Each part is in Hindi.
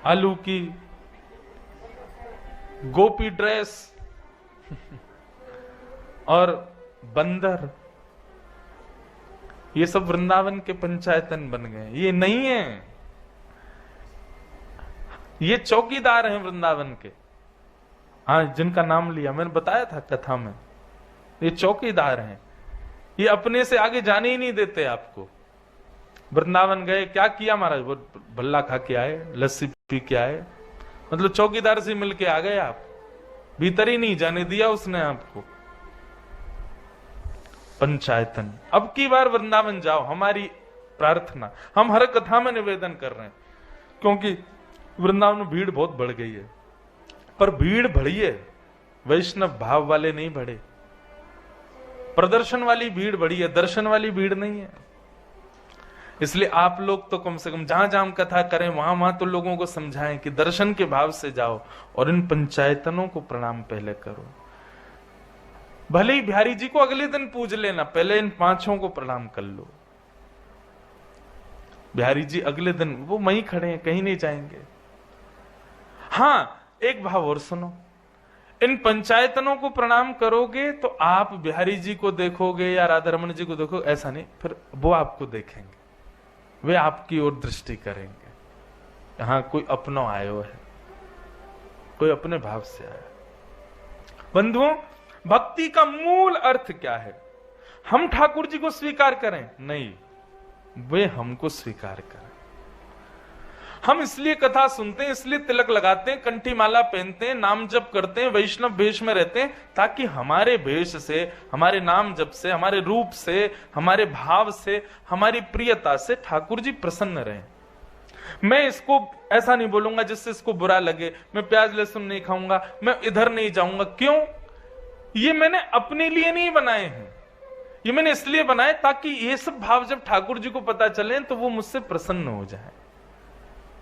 आलू की गोपी ड्रेस और बंदर, ये सब वृंदावन के पंचायतन बन गए। ये नहीं है, ये चौकीदार हैं वृंदावन के। हाँ, जिनका नाम लिया मैंने बताया था कथा में, ये चौकीदार हैं। ये अपने से आगे जाने ही नहीं देते आपको। वृंदावन गए, क्या किया महाराज? वो भल्ला खा के आए, लस्सी पी के आए, मतलब चौकीदार से मिल के आ गए आप, भीतर ही नहीं जाने दिया उसने आपको। पंचायतन। अब की बार वृंदावन जाओ, हमारी प्रार्थना, हम हर कथा में निवेदन कर रहे हैं, क्योंकि वृंदावन में भीड़ बहुत बढ़ गई है। पर भीड़ बढ़ी है, वैष्णव भाव वाले नहीं बढ़े। प्रदर्शन वाली भीड़ बढ़ी है, दर्शन वाली भीड़ नहीं है। इसलिए आप लोग तो कम से कम जहां जहां कथा करें वहां वहां तो लोगों को समझाएं कि दर्शन के भाव से जाओ और इन पंचायतनों को प्रणाम पहले करो। भले ही बिहारी जी को अगले दिन पूज लेना, पहले इन पांचों को प्रणाम कर लो। बिहारी जी अगले दिन वो वहीं खड़े हैं, कहीं नहीं जाएंगे। हां, एक भाव और सुनो, इन पंचायतनों को प्रणाम करोगे तो आप बिहारी जी को देखोगे या राधा रमन जी को देखोगे, ऐसा नहीं, फिर वो आपको देखेंगे, वे आपकी ओर दृष्टि करेंगे। यहां कोई अपना आयो है, कोई अपने भाव से आया। बंधुओं, भक्ति का मूल अर्थ क्या है? हम ठाकुर जी को स्वीकार करें? नहीं, वे हमको स्वीकार करें। हम इसलिए कथा सुनते हैं, इसलिए तिलक लगाते हैं, कंठी माला पहनते हैं, नाम जप करते हैं, वैष्णव भेष में रहते हैं, ताकि हमारे भेष से, हमारे नाम जप से, हमारे रूप से, हमारे भाव से, हमारी प्रियता से ठाकुर जी प्रसन्न रहें। मैं इसको ऐसा नहीं बोलूंगा जिससे इसको बुरा लगे, मैं प्याज लहसुन नहीं खाऊंगा, मैं इधर नहीं जाऊंगा। क्यों? ये मैंने अपने लिए नहीं बनाए हैं, ये मैंने इसलिए बनाए ताकि ये सब भाव जब ठाकुर जी को पता चले तो वो मुझसे प्रसन्न हो जाए।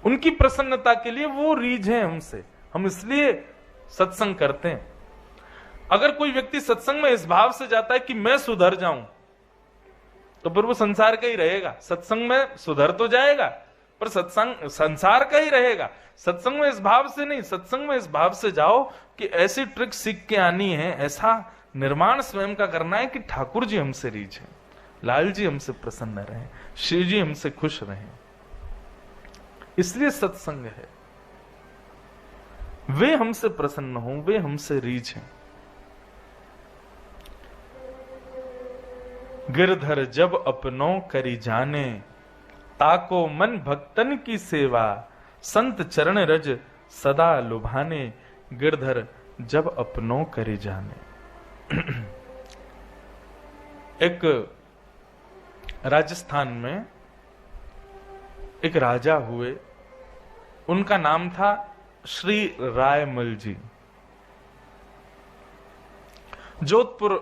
उनकी प्रसन्नता के लिए वो रीझ है हमसे, हम इसलिए सत्संग करते हैं। अगर कोई व्यक्ति सत्संग में इस भाव से जाता है कि मैं सुधर जाऊं, तो फिर वो संसार का ही रहेगा। सत्संग में सुधर तो जाएगा पर सत्संग संसार का ही रहेगा। सत्संग में इस भाव से नहीं, सत्संग में इस भाव से जाओ कि ऐसी ट्रिक सीख के आनी है, ऐसा निर्माण स्वयं का करना है कि ठाकुर जी हमसे रीझ है, लाल जी हमसे प्रसन्न रहें, श्री जी हमसे खुश रहें। इसलिए सत्संग है, वे हमसे प्रसन्न हों, वे हमसे रीझ हैं। गिरधर जब अपनों करी जाने, ताको मन भक्तन की सेवा, संत चरण रज सदा लुभाने, गिरधर जब अपनों करी जाने। एक राजस्थान में एक राजा हुए, उनका नाम था श्री रायमल जी। जोधपुर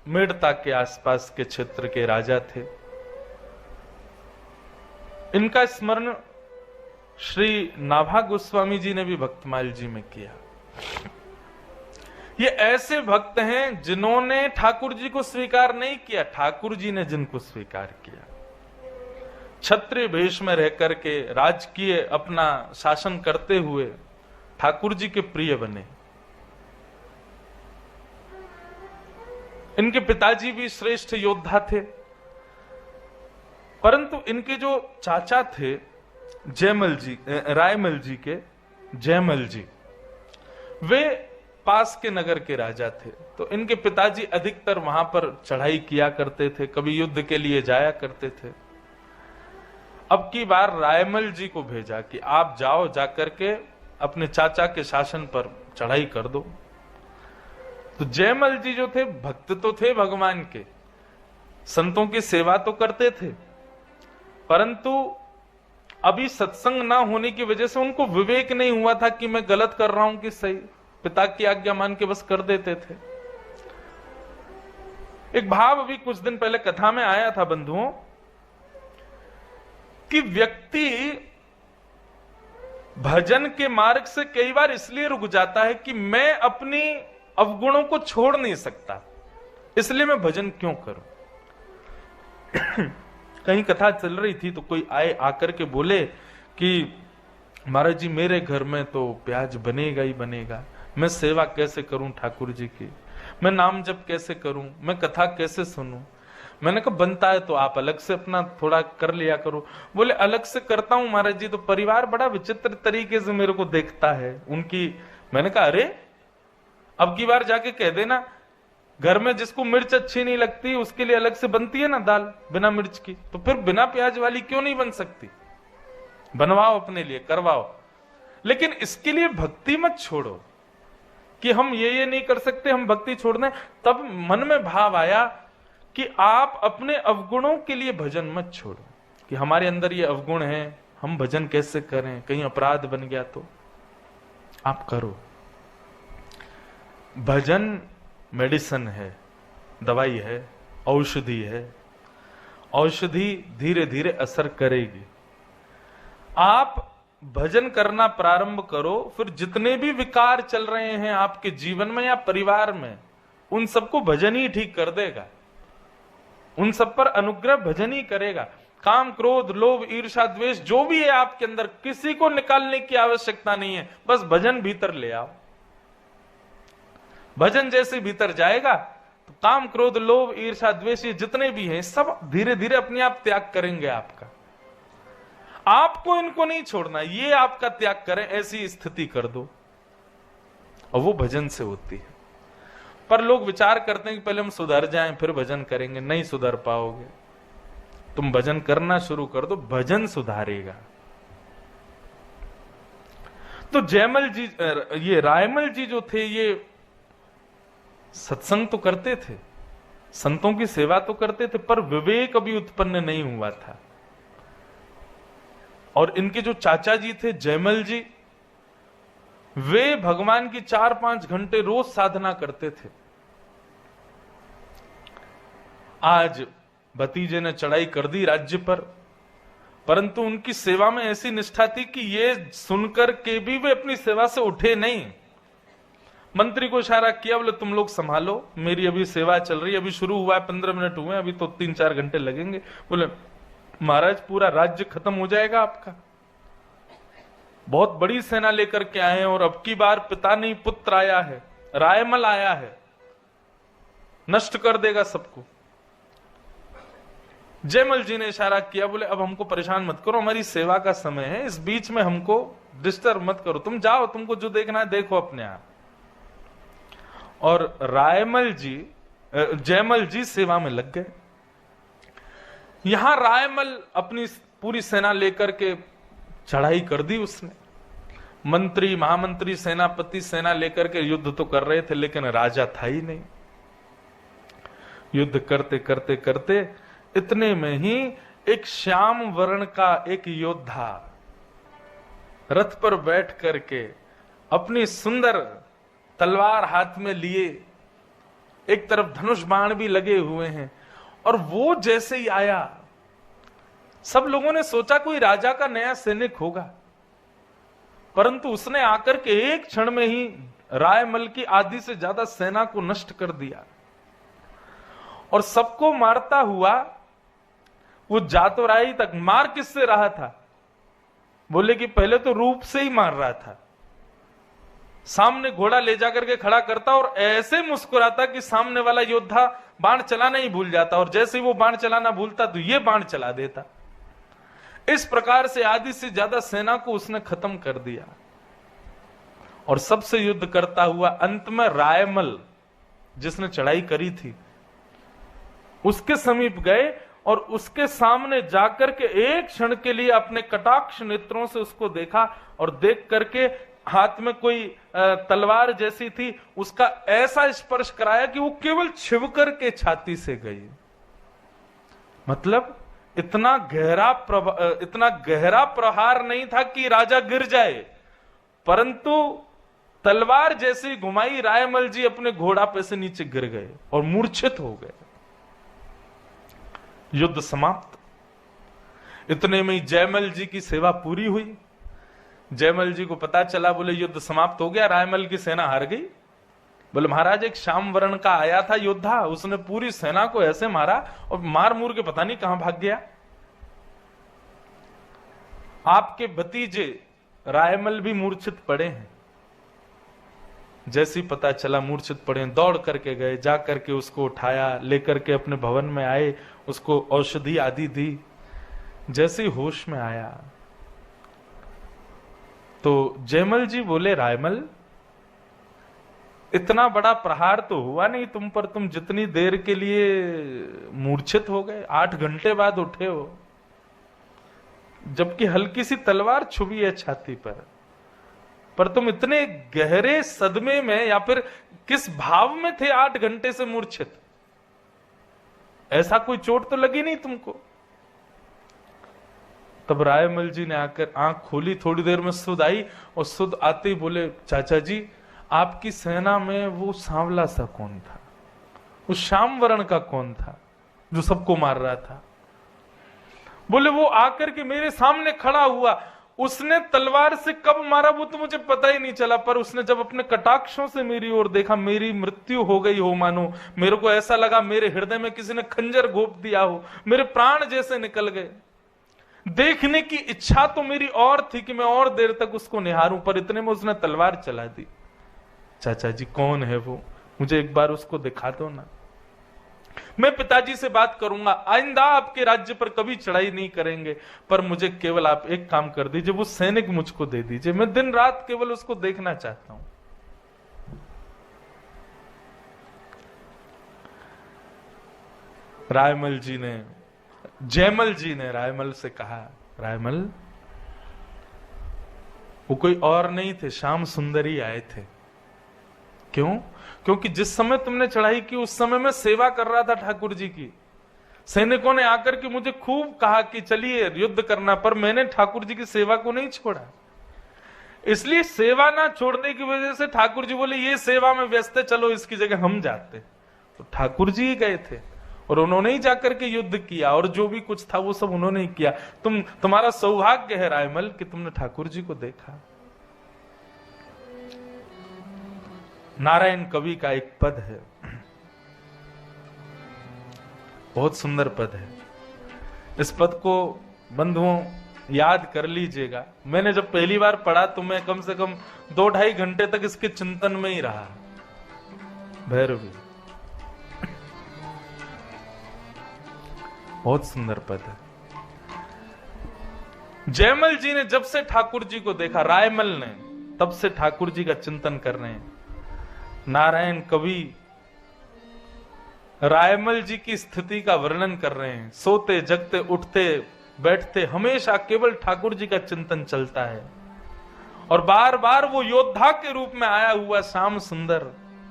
मेड़ता के आसपास के क्षेत्र के राजा थे। इनका स्मरण श्री नाभा गोस्वामी जी ने भी भक्तमाल जी में किया। ये ऐसे भक्त हैं जिन्होंने ठाकुर जी को स्वीकार नहीं किया, ठाकुर जी ने जिनको स्वीकार किया। क्षत्रिय भेष में रह करके राजकीय अपना शासन करते हुए ठाकुर जी के प्रिय बने। इनके पिताजी भी श्रेष्ठ योद्धा थे, परंतु इनके जो चाचा थे जयमल जी, रायमल जी के जयमल जी, वे पास के नगर के राजा थे। तो इनके पिताजी अधिकतर वहां पर चढ़ाई किया करते थे, कभी युद्ध के लिए जाया करते थे। अब की बार रायमल जी को भेजा कि आप जाओ, जाकर के अपने चाचा के शासन पर चढ़ाई कर दो। तो जयमल जी जो थे, भक्त तो थे भगवान के, संतों की सेवा तो करते थे, परंतु अभी सत्संग ना होने की वजह से उनको विवेक नहीं हुआ था कि मैं गलत कर रहा हूं कि सही। पिता की आज्ञा मान के बस कर देते थे। एक भाव अभी कुछ दिन पहले कथा में आया था बंधुओं, कि व्यक्ति भजन के मार्ग से कई बार इसलिए रुक जाता है कि मैं अपनी अवगुणों को छोड़ नहीं सकता, इसलिए मैं भजन क्यों करूं। कहीं कथा चल रही थी तो कोई आए, आकर के बोले कि महाराज जी मेरे घर में तो प्याज बनेगा ही बनेगा, मैं सेवा कैसे करूं ठाकुर जी की, मैं नाम जप कैसे करूं, मैं कथा कैसे सुनूं। मैंने कहा बनता है तो आप अलग से अपना थोड़ा कर लिया करो। बोले अलग से करता हूं महाराज जी तो परिवार बड़ा विचित्र तरीके से मेरे को देखता है उनकी। मैंने कहा अरे अब की बार जाके कह देना घर में जिसको मिर्च अच्छी नहीं लगती उसके लिए अलग से बनती है ना दाल बिना मिर्च की, तो फिर बिना प्याज वाली क्यों नहीं बन सकती, बनवाओ अपने लिए, करवाओ। लेकिन इसके लिए भक्ति मत छोड़ो कि हम ये नहीं कर सकते, हम भक्ति छोड़ दें। तब मन में भाव आया कि आप अपने अवगुणों के लिए भजन मत छोड़ो, कि हमारे अंदर ये अवगुण है, हम भजन कैसे करें, कहीं अपराध बन गया तो। आप करो। भजन मेडिसिन है, दवाई है, औषधि है। औषधि धीरे धीरे असर करेगी। आप भजन करना प्रारंभ करो, फिर जितने भी विकार चल रहे हैं आपके जीवन में या परिवार में, उन सबको भजन ही ठीक कर देगा, उन सब पर अनुग्रह भजन ही करेगा। काम, क्रोध, लोभ, ईर्ष्या, द्वेष जो भी है आपके अंदर, किसी को निकालने की आवश्यकता नहीं है, बस भजन भीतर ले आओ। भजन जैसे भीतर जाएगा तो काम, क्रोध, लोभ, ईर्ष्या, द्वेष ये जितने भी हैं सब धीरे धीरे अपने आप त्याग करेंगे आपका। आपको इनको नहीं छोड़ना, ये आपका त्याग करें, ऐसी स्थिति कर दो, और वो भजन से होती है। पर लोग विचार करते हैं कि पहले हम सुधर जाएं फिर भजन करेंगे। नहीं सुधर पाओगे, तुम भजन करना शुरू कर दो, भजन सुधारेगा। तो जयमल जी, ये रायमल जी जो थे, ये सत्संग तो करते थे, संतों की सेवा तो करते थे, पर विवेक अभी उत्पन्न नहीं हुआ था। और इनके जो चाचा जी थे जयमल जी, वे भगवान की 4-5 घंटे रोज साधना करते थे। आज भतीजे ने चढ़ाई कर दी राज्य पर, परंतु उनकी सेवा में ऐसी निष्ठा थी कि ये सुनकर के भी वे अपनी सेवा से उठे नहीं। मंत्री को इशारा किया, बोले तुम लोग संभालो, मेरी अभी सेवा चल रही है, अभी शुरू हुआ है, 15 मिनट हुए, अभी तो 3-4 घंटे लगेंगे। बोले महाराज पूरा राज्य खत्म हो जाएगा आपका, बहुत बड़ी सेना लेकर के आए हैं, और अब की बार पिता नहीं पुत्र आया है, रायमल आया है, नष्ट कर देगा सबको। जयमल जी ने इशारा किया, बोले अब हमको परेशान मत करो, हमारी सेवा का समय है, इस बीच में हमको डिस्टर्ब मत करो, तुम जाओ, तुमको जो देखना है देखो अपने आप। और जयमल जी सेवा में लग गए। यहां रायमल अपनी पूरी सेना लेकर के चढ़ाई कर दी उसने। मंत्री, महामंत्री, सेनापति सेना लेकर के युद्ध तो कर रहे थे, लेकिन राजा था ही नहीं। युद्ध करते करते करते इतने में ही एक श्याम वर्ण का एक योद्धा रथ पर बैठ करके अपनी सुंदर तलवार हाथ में लिए, एक तरफ धनुष बाण भी लगे हुए हैं, और वो जैसे ही आया सब लोगों ने सोचा कोई राजा का नया सैनिक होगा, परंतु उसने आकर के एक क्षण में ही रायमल की आधी से ज्यादा सेना को नष्ट कर दिया। और सबको मारता हुआ वो जातोराई तक, मार किससे रहा था? बोले कि पहले तो रूप से ही मार रहा था, सामने घोड़ा ले जाकर के खड़ा करता और ऐसे मुस्कुराता कि सामने वाला योद्धा बाण चलाना ही भूल जाता, और जैसे ही वो बाण चलाना भूलता तो ये बाण चला देता। इस प्रकार से आधी से ज्यादा सेना को उसने खत्म कर दिया। और सबसे युद्ध करता हुआ अंत में रायमल जिसने चढ़ाई करी थी उसके समीप गए, और उसके सामने जाकर के एक क्षण के लिए अपने कटाक्ष नेत्रों से उसको देखा, और देख करके हाथ में कोई तलवार जैसी थी, उसका ऐसा स्पर्श कराया कि वो केवल छिव करके छाती से गई। मतलब इतना गहरा प्रहार नहीं था कि राजा गिर जाए, परंतु तलवार जैसी घुमाई, रायमल जी अपने घोड़ा पे से नीचे गिर गए और मूर्छित हो गए। युद्ध समाप्त। इतने में जयमल जी की सेवा पूरी हुई। जयमल जी को पता चला, बोले युद्ध समाप्त हो गया, रायमल की सेना हार गई। बोले महाराज एक श्याम वर्ण का आया था योद्धा, उसने पूरी सेना को ऐसे मारा और मार मूर के पता नहीं कहां भाग गया। आपके भतीजे रायमल भी मूर्छित पड़े हैं। जैसे ही पता चला मूर्छित पड़े हैं, दौड़ करके गए, जा करके उसको उठाया, लेकर के अपने भवन में आए, उसको औषधि आदि दी। जैसे ही होश में आया तो जयमल जी बोले, रायमल इतना बड़ा प्रहार तो हुआ नहीं तुम पर, तुम जितनी देर के लिए मूर्छित हो गए, 8 घंटे बाद उठे हो, जबकि हल्की सी तलवार छुपी है छाती पर तुम इतने गहरे सदमे में या फिर किस भाव में थे 8 घंटे से मूर्छित? ऐसा कोई चोट तो लगी नहीं तुमको? तब रायमल जी ने आकर आंख खोली, थोड़ी देर में सुध आई और सुध आते ही बोले, चाचा जी आपकी सेना में वो सांवला सा कौन था, उस श्याम वर्ण का कौन था जो सबको मार रहा था? बोले वो आकर के मेरे सामने खड़ा हुआ, उसने तलवार से कब मारा वो तो मुझे पता ही नहीं चला, पर उसने जब अपने कटाक्षों से मेरी ओर देखा, मेरी मृत्यु हो गई हो मानो, मेरे को ऐसा लगा मेरे हृदय में किसी ने खंजर घोंप दिया हो, मेरे प्राण जैसे निकल गए। देखने की इच्छा तो मेरी और थी कि मैं और देर तक उसको निहारूं, पर इतने में उसने तलवार चला दी। चाचा जी कौन है वो, मुझे एक बार उसको दिखा दो ना। मैं पिताजी से बात करूंगा, आइंदा आपके राज्य पर कभी चढ़ाई नहीं करेंगे, पर मुझे केवल आप एक काम कर दीजिए, वो सैनिक मुझको दे दीजिए, मैं दिन रात केवल उसको देखना चाहता हूं। जयमल जी ने रायमल से कहा, रायमल वो कोई और नहीं थे, श्याम सुंदर ही आए थे। क्यों? क्योंकि जिस समय तुमने चढ़ाई की उस समय मैं सेवा कर रहा था ठाकुर जी की। सैनिकों ने आकर के मुझे खूब कहा कि चलिए युद्ध करना, पर मैंने ठाकुर जी की सेवा को नहीं छोड़ा। इसलिए सेवा ना छोड़ने की वजह से ठाकुर जी बोले ये सेवा में व्यस्त है, चलो इसकी जगह हम जाते। तो ठाकुर जी ही गए थे और उन्होंने ही जाकर के युद्ध किया, और जो भी कुछ था वो सब उन्होंने ही किया। तुम्हारा सौभाग्य है रायमल कि तुमने ठाकुर जी को देखा। नारायण कवि का एक पद है, बहुत सुंदर पद है। इस पद को बंधुओं याद कर लीजिएगा। मैंने जब पहली बार पढ़ा तो मैं कम से कम 2-2.5 घंटे तक इसके चिंतन में ही रहा। भैरवी, बहुत सुंदर पद है। जयमल जी ने जब से ठाकुर जी को देखा, रायमल ने तब से ठाकुर जी का चिंतन कर रहे हैं। नारायण कवि रायमल जी की स्थिति का वर्णन कर रहे हैं। सोते जगते उठते बैठते हमेशा केवल ठाकुर जी का चिंतन चलता है, और बार बार वो योद्धा के रूप में आया हुआ श्याम सुंदर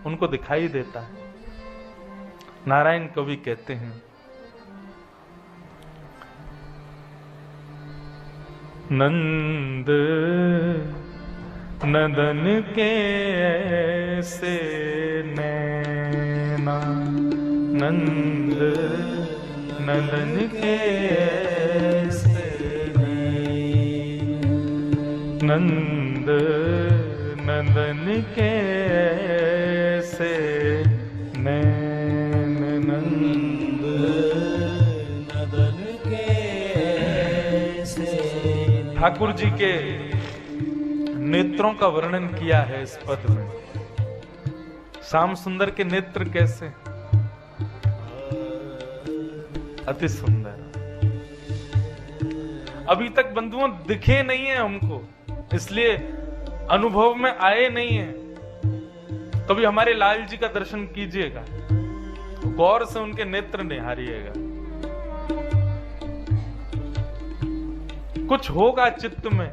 उनको दिखाई देता है। नारायण कवि कहते हैं, नंद नदन के ऐसे नैना, नंद नदन के ऐसे नंद नदन के ऐसे नैन, नंद नदन के ऐसे। ठाकुर जी के नेत्रों का वर्णन किया है इस पद में। श्याम सुंदर के नेत्र कैसे, अति सुंदर। अभी तक बंधुओं दिखे नहीं है हमको, इसलिए अनुभव में आए नहीं है। कभी हमारे लाल जी का दर्शन कीजिएगा, गौर से उनके नेत्र निहारिएगा, कुछ होगा चित्त में।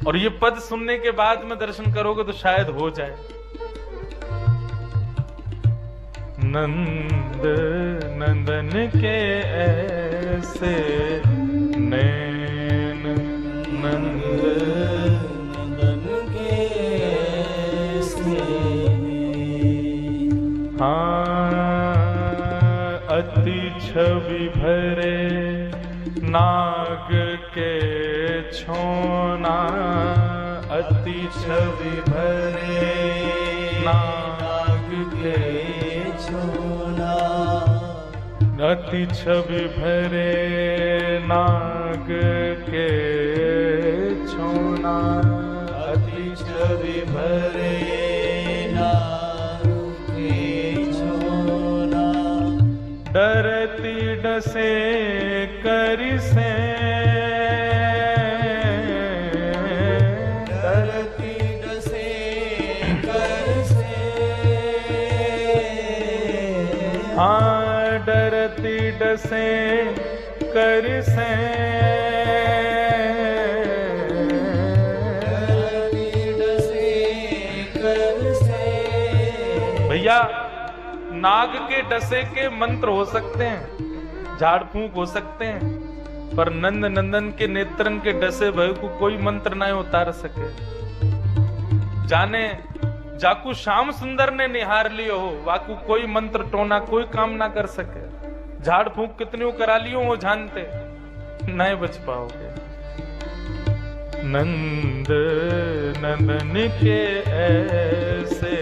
और ये पद सुनने के बाद में दर्शन करोगे तो शायद हो जाए। नंद नंदन के ऐसे नैन, नंद नंदन के ऐसे। हाँ, अति छवि भरे नाग के छोना, अति छवि भरे नाग के छोना, अति छवि भरे नाग के छोना। अति छवि भरे डरती डसे करि से डरती डसे कर से हाँ डरती डसे कर से डरती डसे कर से। भैया नाग के डसे के मंत्र हो सकते हैं, झाड़ फूंक हो सकते हैं, पर नंद नंदन के नेत्रन के डसे भय को कोई मंत्र नहीं उतार सके। जाने जाकू श्याम सुंदर ने निहार लियो हो, वाकू कोई मंत्र टोना कोई काम ना कर सके। झाड़ फूंक कितनी करा लियो वो जानते नहीं बच पाओगे। नंद नंदन के ऐसे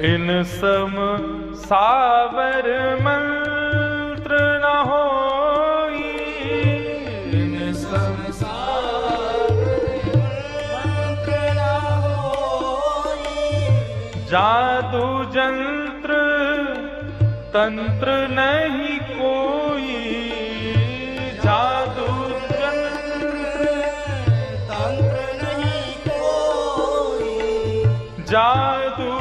इन सम सावर मंत्र न होई। इन सम सावर मंत्र न होई। जादू जंत्र तंत्र नहीं कोई। जादू जंत्र तंत्र नहीं कोई। जादू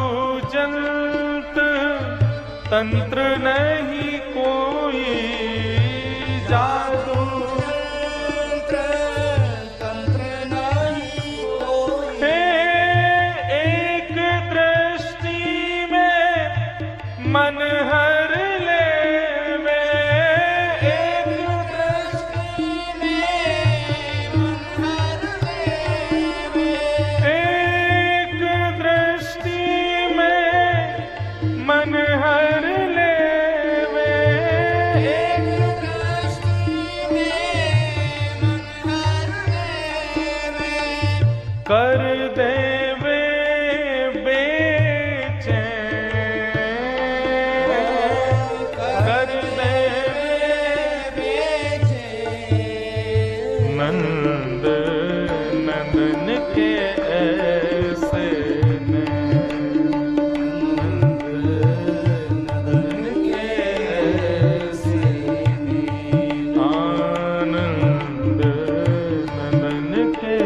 तंत्र नहीं कोई। जादू तंत्र नहीं कोई। एक दृष्टि में मन हर ले एक दृष्टि में मन हर ले। एक दृष्टि में मन हर कर देवे बेचैन। कर देवे बेचैन। नंद नंदन के ऐसे नंदन के ऐसे आनंद नंदन के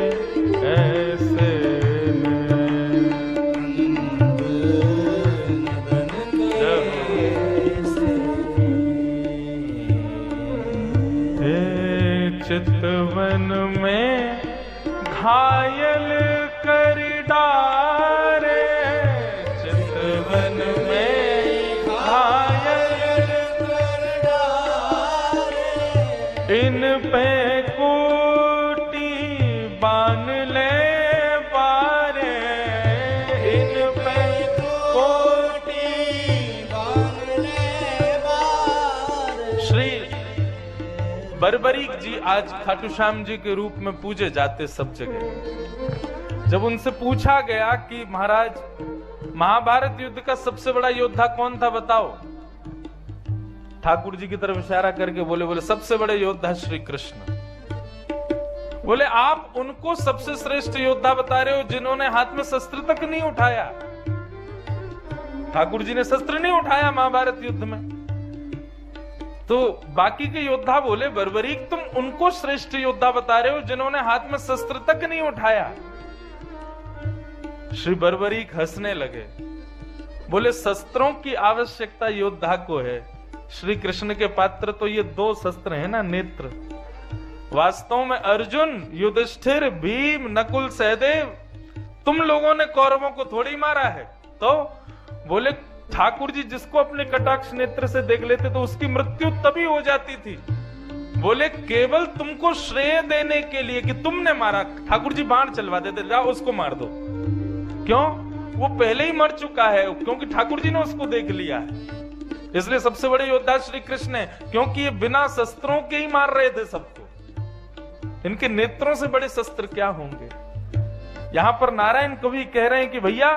चितवन में घायल कर डारे। चितवन में घायल कर डारे। इन पे कोटी बान ले पारे। इन पे कोटी बान ले पारे। श्री बर्बरीक जी आज खाटू श्याम जी के रूप में पूजे जाते सब जगह। जब उनसे पूछा गया कि महाराज महाभारत युद्ध का सबसे बड़ा योद्धा कौन था बताओ, ठाकुर जी की तरफ इशारा करके बोले सबसे बड़े योद्धा श्री कृष्ण। बोले आप उनको सबसे श्रेष्ठ योद्धा बता रहे हो जिन्होंने हाथ में शस्त्र तक नहीं उठाया। ठाकुर जी ने शस्त्र नहीं उठाया महाभारत युद्ध में। तो बाकी के योद्धा बोले बर्बरीक तुम उनको श्रेष्ठ योद्धा बता रहे हो जिन्होंने हाथ में शस्त्र तक नहीं उठाया। श्री बर्बरीक हंसने लगे, बोले शस्त्रों की आवश्यकता योद्धा को है। श्री कृष्ण के पात्र तो ये दो शस्त्र है ना, नेत्र। वास्तव में अर्जुन, युधिष्ठिर, भीम, नकुल, सहदेव तुम लोगों ने कौरवों को थोड़ी मारा है। तो बोले ठाकुर जी जिसको अपने कटाक्ष नेत्र से देख लेते तो उसकी मृत्यु तभी हो जाती थी। बोले केवल तुमको श्रेय देने के लिए कि तुमने मारा, ठाकुर जी बाण चलवा देते, जाओ उसको मार दो। क्यों? वो पहले ही मर चुका है, क्योंकि ठाकुर जी ने उसको देख लिया है। इसलिए सबसे बड़े योद्धा श्री कृष्ण है, क्योंकि ये बिना शस्त्रों के ही मार रहे थे सबको। इनके नेत्रों से बड़े शस्त्र क्या होंगे। यहां पर नारायण कवि कह रहे हैं कि भैया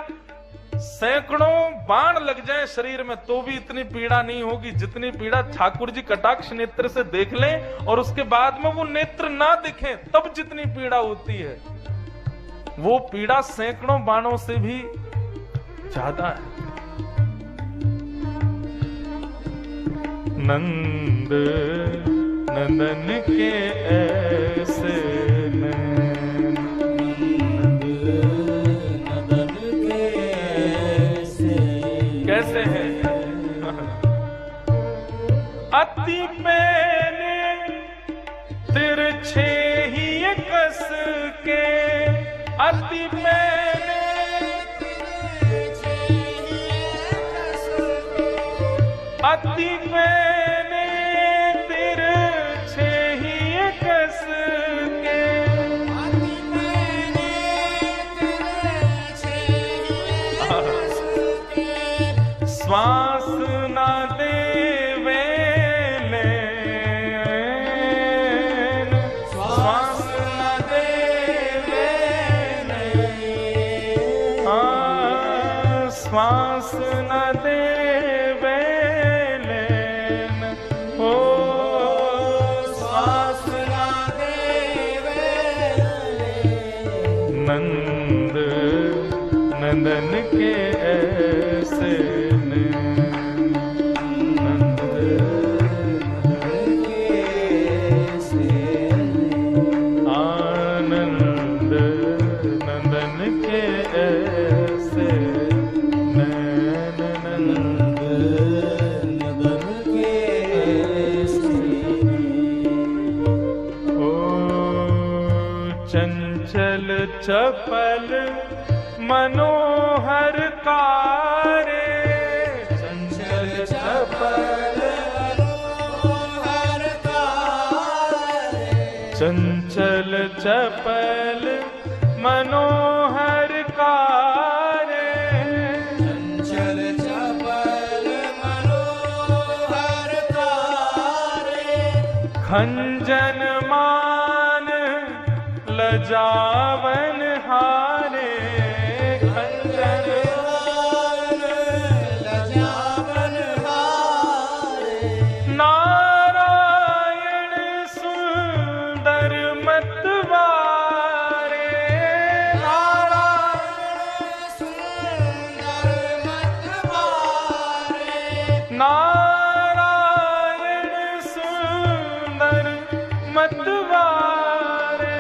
सैकड़ों बाण लग जाए शरीर में तो भी इतनी पीड़ा नहीं होगी जितनी पीड़ा ठाकुर जी कटाक्ष नेत्र से देख लें और उसके बाद में वो नेत्र ना दिखे तब जितनी पीड़ा होती है, वो पीड़ा सैकड़ों बाणों से भी ज्यादा है। नंद नंदन के ऐसे नैन, नंदन के ऐसे कैसे है? अति मैंने तिरछे ही कस के, अति मैंने अति मैंने तिरछे ही कस के, श्वास न देवे श्वास न देवे श्वास न देवे ओ श्वास न देवे नंद नंदन के ऐसे चंचल चपल मनोहर कारे, चंचल चपल मनोहर कारे, चंचल चपल मनोहर कारे, चंचल चपल मनोहर कारे, खंजन मान लजावन हारे, खंजन मान लजावन हारे, नारायण सुंदर मतवारे, नारायण सुंदर मतवारे, नारायण सुंदर मतवारे,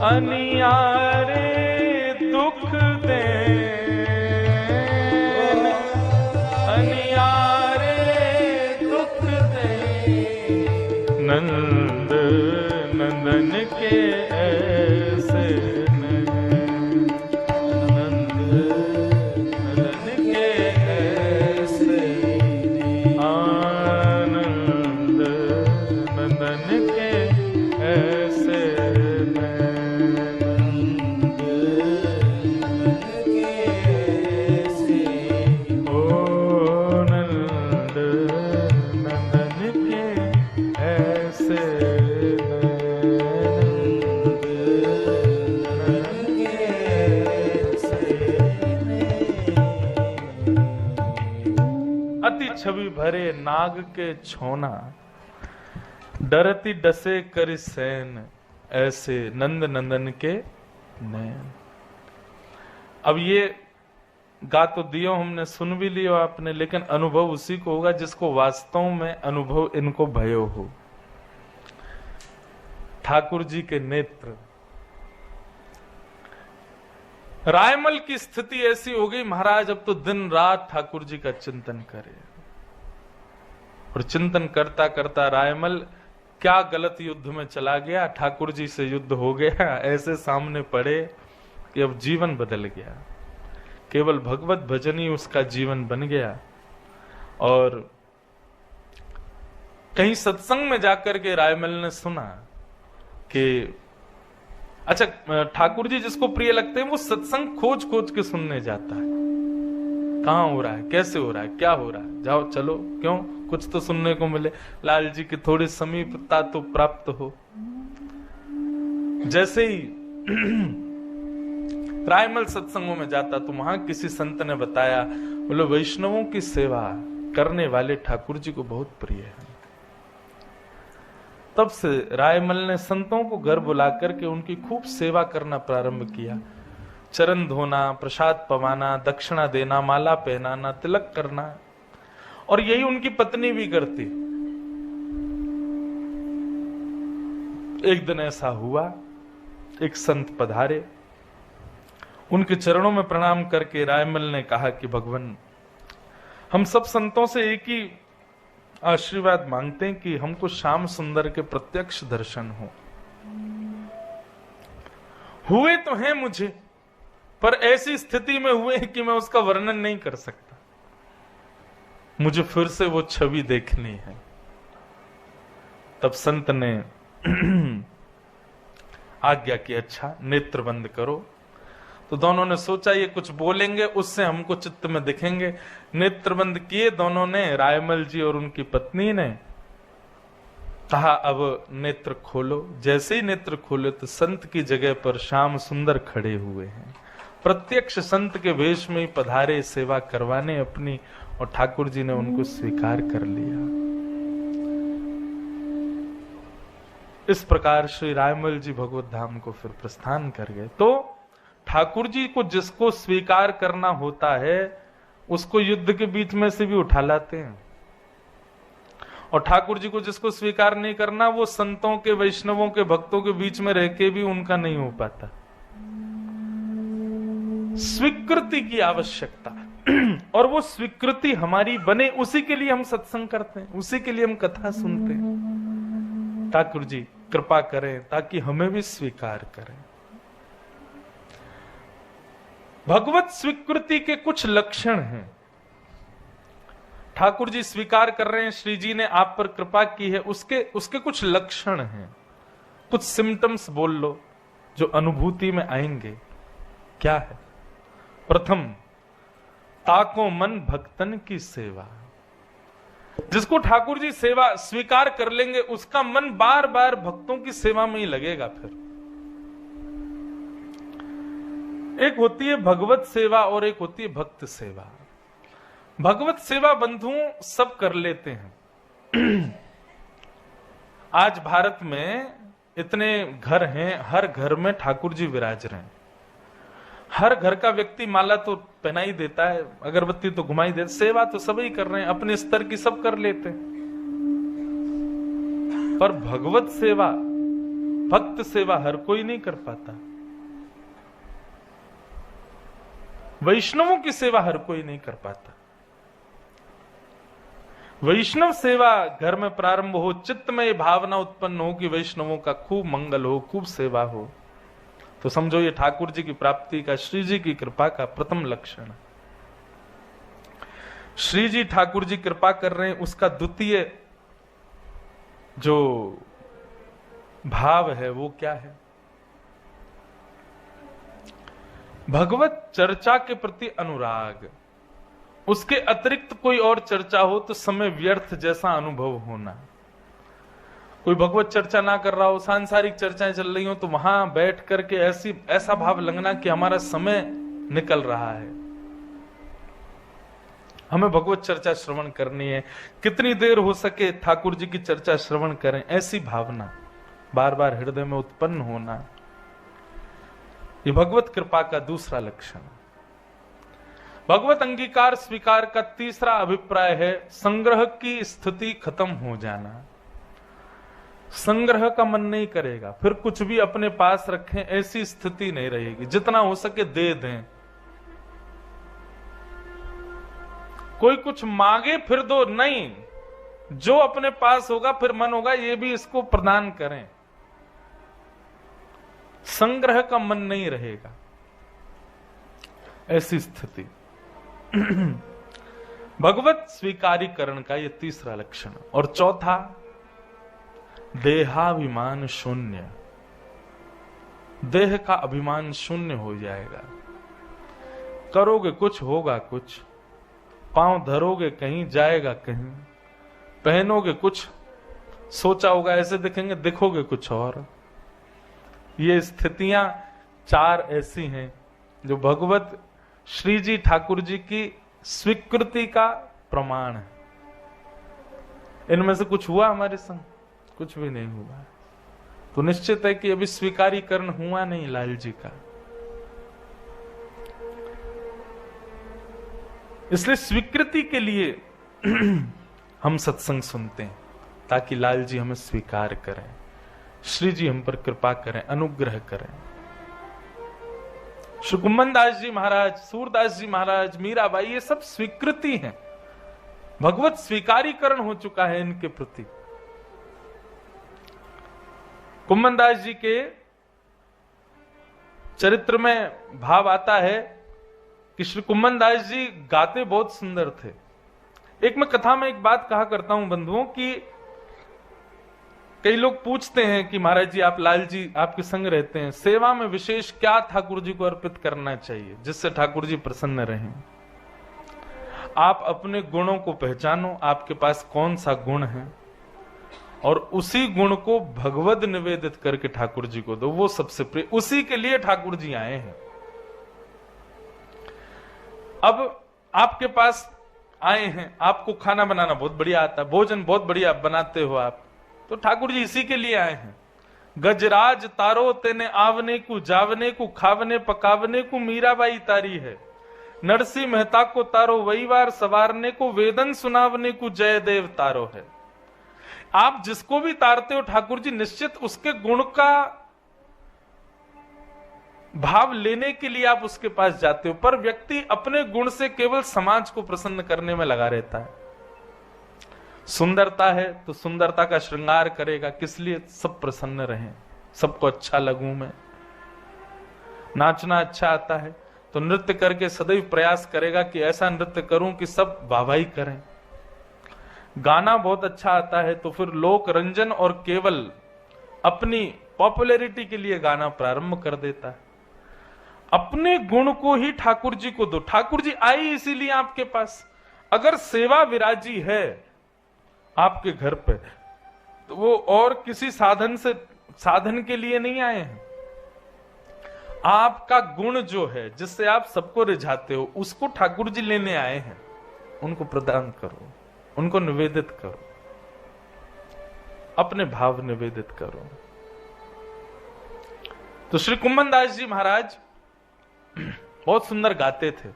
अनियारे दुख दे, अनियारे दुख दे, नंद नंदन के ऐसे नंद नंदन के ऐसे आनंद नंदन के ऐसे अति छवि भरे नाग के छोना, डरती डसे कर सैन, ऐसे नंद नंदन के नैन। अब ये गा तो दियो हमने, सुन भी लियो आपने, लेकिन अनुभव उसी को होगा जिसको वास्तव में अनुभव इनको भयो हो। ठाकुर जी के नेत्र, रायमल की स्थिति ऐसी हो गई महाराज, अब तो दिन रात ठाकुर जी का चिंतन करे। और चिंतन करता करता रायमल क्या गलत युद्ध में चला गया, ठाकुर जी से युद्ध हो गया, ऐसे सामने पड़े कि अब जीवन बदल गया। केवल भगवत भजन ही उसका जीवन बन गया। और कहीं सत्संग में जाकर के रायमल ने सुना कि अच्छा, ठाकुर जी जिसको प्रिय लगते हैं वो सत्संग खोज खोज के सुनने जाता है। कहाँ हो रहा है, कैसे हो रहा है, क्या हो रहा है, जाओ चलो, क्यों, कुछ तो सुनने को मिले, लाल जी की थोड़ी समीपता तो प्राप्त हो। जैसे ही रायमल सत्संगों में जाता तो वहां किसी संत ने बताया, बोले वैष्णवों की सेवा करने वाले ठाकुर जी को बहुत प्रिय है। तब से रायमल ने संतों को घर बुला करके उनकी खूब सेवा करना प्रारंभ किया। चरण धोना, प्रसाद पवाना, दक्षिणा देना, माला पहनाना, तिलक करना, और यही उनकी पत्नी भी करती। एक दिन ऐसा हुआ, एक संत पधारे, उनके चरणों में प्रणाम करके रायमल ने कहा कि भगवान, हम सब संतों से एक ही आशीर्वाद मांगते हैं कि हमको श्याम सुंदर के प्रत्यक्ष दर्शन हो। हुए तो हैं मुझे, पर ऐसी स्थिति में हुए कि मैं उसका वर्णन नहीं कर सकता। मुझे फिर से वो छवि देखनी है। तब संत ने आज्ञा की, अच्छा नेत्र बंद करो। तो दोनों ने सोचा ये कुछ बोलेंगे उससे हमको चित्त में दिखेंगे। नेत्र बंद किए दोनों ने, रायमल जी और उनकी पत्नी ने। कहा अब नेत्र खोलो। जैसे ही नेत्र खोले तो संत की जगह पर श्याम सुंदर खड़े हुए हैं। प्रत्यक्ष संत के वेश में ही पधारे सेवा करवाने अपनी, और ठाकुर जी ने उनको स्वीकार कर लिया। इस प्रकार श्री रायमल जी भगवत धाम को फिर प्रस्थान कर गए। तो ठाकुर जी को जिसको स्वीकार करना होता है उसको युद्ध के बीच में से भी उठा लाते हैं, और ठाकुर जी को जिसको स्वीकार नहीं करना वो संतों के, वैष्णवों के, भक्तों के बीच में रह के भी उनका नहीं हो पाता। स्वीकृति की आवश्यकता, और वो स्वीकृति हमारी बने उसी के लिए हम सत्संग करते हैं, उसी के लिए हम कथा सुनते हैं। ठाकुर जी कृपा करें ताकि हमें भी स्वीकार करें। भगवत स्वीकृति के कुछ लक्षण हैं। ठाकुर जी स्वीकार कर रहे हैं, श्री जी ने आप पर कृपा की है, उसके कुछ लक्षण हैं, कुछ सिम्टम्स बोल लो जो अनुभूति में आएंगे। क्या है? प्रथम, ताको मन भक्तन की सेवा। जिसको ठाकुर जी सेवा स्वीकार कर लेंगे उसका मन बार बार भक्तों की सेवा में ही लगेगा। फिर एक होती है भगवत सेवा और एक होती है भक्त सेवा। भगवत सेवा बंधुओं सब कर लेते हैं। आज भारत में इतने घर हैं, हर घर में ठाकुर जी विराज रहे हैं। हर घर का व्यक्ति माला तो पहना ही देता है, अगरबत्ती तो घुमाई देता, सेवा तो सभी कर रहे हैं, अपने स्तर की सब कर लेते हैं। पर भगवत सेवा, भक्त सेवा हर कोई नहीं कर पाता। वैष्णवों की सेवा हर कोई नहीं कर पाता। वैष्णव सेवा घर में प्रारंभ हो, चित्त में ये भावना उत्पन्न हो कि वैष्णवों का खूब मंगल हो, खूब सेवा हो, तो समझो ये ठाकुर जी की प्राप्ति का, श्री जी की कृपा का प्रथम लक्षण। श्री जी ठाकुर जी कृपा कर रहे हैं, उसका द्वितीय जो भाव है वो क्या है? भगवत चर्चा के प्रति अनुराग। उसके अतिरिक्त कोई और चर्चा हो तो समय व्यर्थ जैसा अनुभव होना। कोई भगवत चर्चा ना कर रहा हो, सांसारिक चर्चाएं चल रही हो, तो वहां बैठ करके ऐसा भाव लगना कि हमारा समय निकल रहा है। हमें भगवत चर्चा श्रवण करनी है, कितनी देर हो सके ठाकुर जी की चर्चा श्रवण करें, ऐसी भावना बार बार हृदय में उत्पन्न होना, ये भगवत कृपा का दूसरा लक्षण। भगवत अंगीकार स्वीकार का तीसरा अभिप्राय है संग्रह की स्थिति खत्म हो जाना। संग्रह का मन नहीं करेगा, फिर कुछ भी अपने पास रखें ऐसी स्थिति नहीं रहेगी। जितना हो सके दे दें। कोई कुछ मांगे फिर दो, नहीं, जो अपने पास होगा फिर मन होगा ये भी इसको प्रदान करें। संग्रह का मन नहीं रहेगा, ऐसी स्थिति। भगवत स्वीकारीकरण का यह तीसरा लक्षण। और चौथा, देहाभिमान शून्य। देह का अभिमान शून्य हो जाएगा। करोगे कुछ होगा कुछ, पांव धरोगे कहीं जाएगा कहीं, पहनोगे कुछ सोचा होगा ऐसे दिखेंगे, दिखोगे कुछ और। ये स्थितियां चार ऐसी हैं जो भगवत श्री जी ठाकुर जी की स्वीकृति का प्रमाण है। इनमें से कुछ हुआ हमारे संग? कुछ भी नहीं हुआ। तो निश्चित है कि अभी स्वीकारीकरण हुआ नहीं लाल जी का। इसलिए स्वीकृति के लिए हम सत्संग सुनते हैं, ताकि लाल जी हमें स्वीकार करें, श्री जी हम पर कृपा करें, अनुग्रह करें। श्री कुम्मन दास जी महाराज, सूरदास जी महाराज, मीराबाई, ये सब स्वीकृति है। भगवत स्वीकारीकरण हो चुका है इनके प्रति। कुम्मन दास जी के चरित्र में भाव आता है कि श्री कुम्मन दास जी गाते बहुत सुंदर थे। एक मैं कथा में एक बात कहा करता हूं बंधुओं कि कई लोग पूछते हैं कि महाराज जी, आप लाल जी आपके संग रहते हैं, सेवा में विशेष क्या ठाकुर जी को अर्पित करना चाहिए जिससे ठाकुर जी प्रसन्न रहें? आप अपने गुणों को पहचानो, आपके पास कौन सा गुण है, और उसी गुण को भगवद निवेदित करके ठाकुर जी को दो। वो सबसे प्रिय, उसी के लिए ठाकुर जी आए हैं। अब आपके पास आए हैं, आपको खाना बनाना बहुत बढ़िया आता है, भोजन बहुत बढ़िया बनाते हो आप, तो ठाकुर जी इसी के लिए आए हैं। गजराज तारो तेने आवने को, जावने को, खावने पकावने को मीराबाई तारी है। नरसिंह मेहता को तारो वहीवार सवारने को, वेदन सुनावने को जयदेव तारो है। आप जिसको भी तारते हो ठाकुर जी निश्चित उसके गुण का भाव लेने के लिए आप उसके पास जाते हो, पर व्यक्ति अपने गुण से केवल समाज को प्रसन्न करने में लगा रहता है। सुंदरता है तो सुंदरता का श्रृंगार करेगा, किस लिए? सब प्रसन्न रहें, सबको अच्छा लगूं मैं। नाचना अच्छा आता है तो नृत्य करके सदैव प्रयास करेगा कि ऐसा नृत्य करूं कि सब वाहवाही करें। गाना बहुत अच्छा आता है तो फिर लोक रंजन और केवल अपनी पॉपुलैरिटी के लिए गाना प्रारंभ कर देता है। अपने गुण को ही ठाकुर जी को दो। ठाकुर जी आई इसीलिए आपके पास। अगर सेवा विराजी है आपके घर पे तो वो और किसी साधन के लिए नहीं आए हैं। आपका गुण जो है जिससे आप सबको रिझाते हो उसको ठाकुर जी लेने आए हैं। उनको प्रदान करो, उनको निवेदित करो, अपने भाव निवेदित करो। तो श्री कुम्मन दास जी महाराज बहुत सुंदर गाते थे,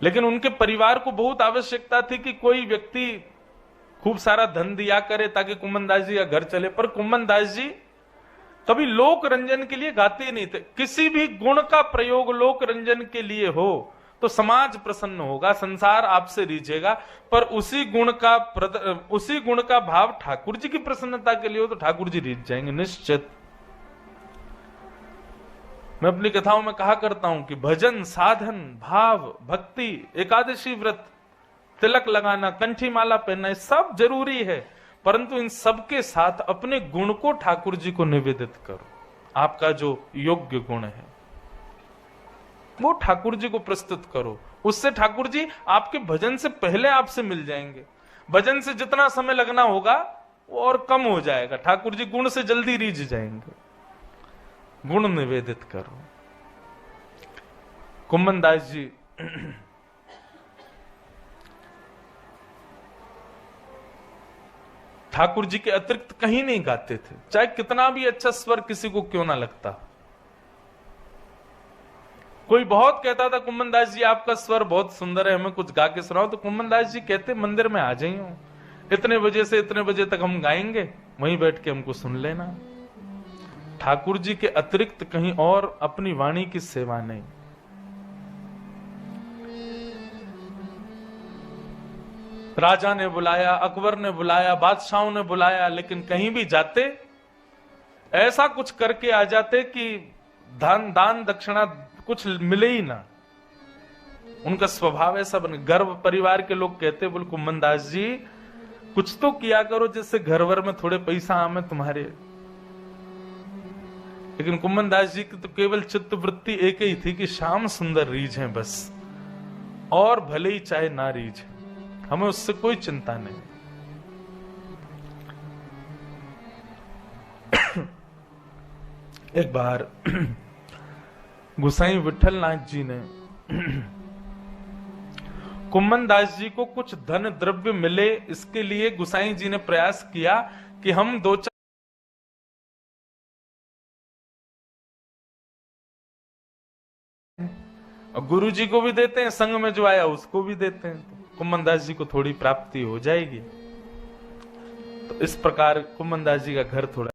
लेकिन उनके परिवार को बहुत आवश्यकता थी कि कोई व्यक्ति खूब सारा धन दिया करे ताकि कुम्मन दास जी का घर चले। पर कुम्मन दास जी कभी लोक रंजन के लिए गाते नहीं थे। किसी भी गुण का प्रयोग लोक रंजन के लिए हो तो समाज प्रसन्न होगा, संसार आपसे रीझेगा, पर उसी गुण का भाव ठाकुर जी की प्रसन्नता के लिए हो तो ठाकुर जी रीझ जाएंगे निश्चित। मैं अपनी कथाओं में कहा करता हूं कि भजन, साधन, भाव, भक्ति, एकादशी व्रत, तिलक लगाना, कंठी माला पहनना, सब जरूरी है, परंतु इन सब के साथ अपने गुण को ठाकुर जी को निवेदित करो। आपका जो योग्य गुण है वो ठाकुर जी को प्रस्तुत करो। उससे ठाकुर जी आपके भजन से पहले आपसे मिल जाएंगे। भजन से जितना समय लगना होगा वो और कम हो जाएगा। ठाकुर जी गुण से जल्दी रीझ जाएंगे। गुण निवेदित करो। कुम्मन दास जी ठाकुर जी के अतिरिक्त कहीं नहीं गाते थे, चाहे कितना भी अच्छा स्वर किसी को क्यों ना लगता। कोई बहुत कहता था कुम्मन दास जी आपका स्वर बहुत सुंदर है, हमें कुछ गा के सुनाओ, तो कुम्मन दास जी कहते मंदिर में आ जाइए, इतने बजे से इतने बजे तक हम गाएंगे, वहीं बैठ के हमको सुन लेना। ठाकुर जी के अतिरिक्त कहीं और अपनी वाणी की सेवा नहीं। राजा ने बुलाया, अकबर ने बुलाया, बादशाहों ने बुलाया, लेकिन कहीं भी जाते ऐसा कुछ करके आ जाते कि दान दक्षिणा कुछ मिले ही ना। उनका स्वभाव ऐसा बन। गर्व परिवार के लोग कहते बोल कुम्मन दास जी कुछ तो किया करो जिससे घर वर में थोड़े पैसा आमे तुम्हारे। लेकिन कुम्मन दास जी की तो केवल चित्त वृत्ति एक ही थी कि श्याम सुंदर रीझ बस, और भले ही चाहे ना रीझ, हमें उससे कोई चिंता नहीं। एक बार गोसाई विठलनाथ जी ने कुम्मन दास जी को कुछ धन द्रव्य मिले, इसके लिए गोसाई जी ने प्रयास किया कि हम 2-4 गुरु जी को भी देते हैं, संग में जो आया उसको भी देते हैं, तो कुम्मन दास जी को थोड़ी प्राप्ति हो जाएगी। तो इस प्रकार कुम्मन दास जी का घर थोड़ा